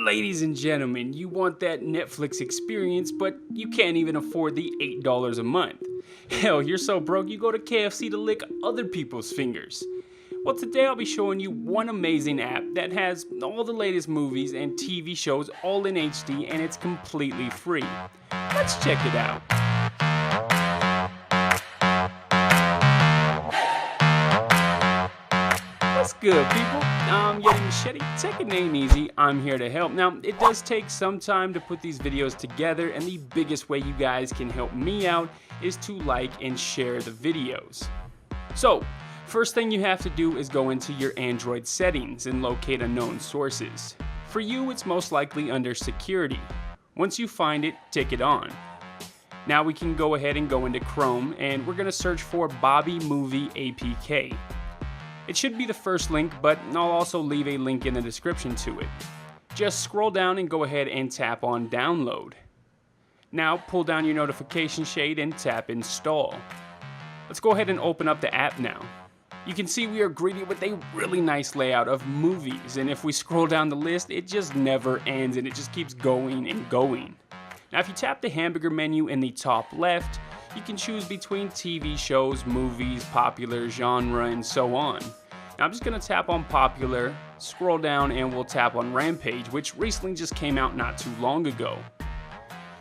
Ladies and gentlemen, you want that Netflix experience, but you can't even afford the $8 a month. Hell, you're so broke you go to KFC to lick other people's fingers. Well, today I'll be showing you one amazing app that has all the latest movies and TV shows all in HD, and it's completely free. Let's check it out. What's good, people? I'm Yeti Machete. Take it ain't easy. I'm here to help. Now, it does take some time to put these videos together, and the biggest way you guys can help me out is to like and share the videos. So, first thing you have to do is go into your Android settings and locate unknown sources. For you, it's most likely under security. Once you find it, tick it on. Now we can go ahead and go into Chrome, and we're going to search for Bobby Movie APK. It should be the first link, but I'll also leave a link in the description to it. Just scroll down and go ahead and tap on Download. Now pull down your notification shade and tap Install. Let's go ahead and open up the app now. You can see we are greeted with a really nice layout of movies, and if we scroll down the list, it just never ends and it just keeps going and going. Now if you tap the hamburger menu in the top left, you can choose between TV shows, movies, popular, genre, and so on. Now I'm just going to tap on popular, scroll down, and we'll tap on Rampage, which recently just came out not too long ago.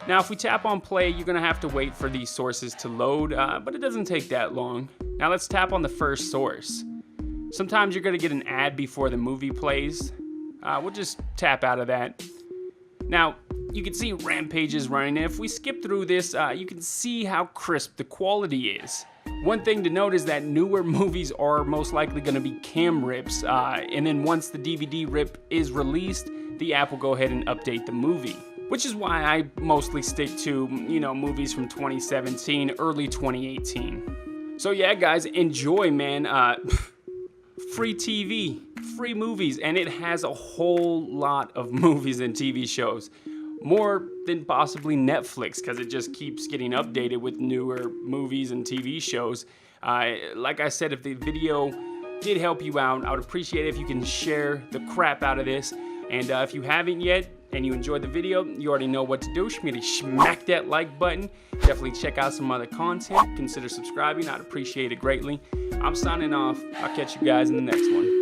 Now if we tap on play, you're going to have to wait for these sources to load, but it doesn't take that long. Now let's tap on the first source. Sometimes you're going to get an ad before the movie plays. We'll just tap out of that. Now, you can see Rampage is running, and if we skip through this, you can see how crisp the quality is. One thing to note is that newer movies are most likely going to be cam rips, and then once the DVD rip is released, the app will go ahead and update the movie. Which is why I mostly stick to, movies from 2017, early 2018. So yeah, guys, enjoy, man. Free TV, free movies, and it has a whole lot of movies and TV shows. More than possibly Netflix, because it just keeps getting updated with newer movies and TV shows. Like I said, if the video did help you out, I would appreciate it if you can share the crap out of this. And if you haven't yet, and you enjoyed the video, you already know what to do. Smack that like button. Definitely check out some other content. Consider subscribing. I'd appreciate it greatly. I'm signing off. I'll catch you guys in the next one.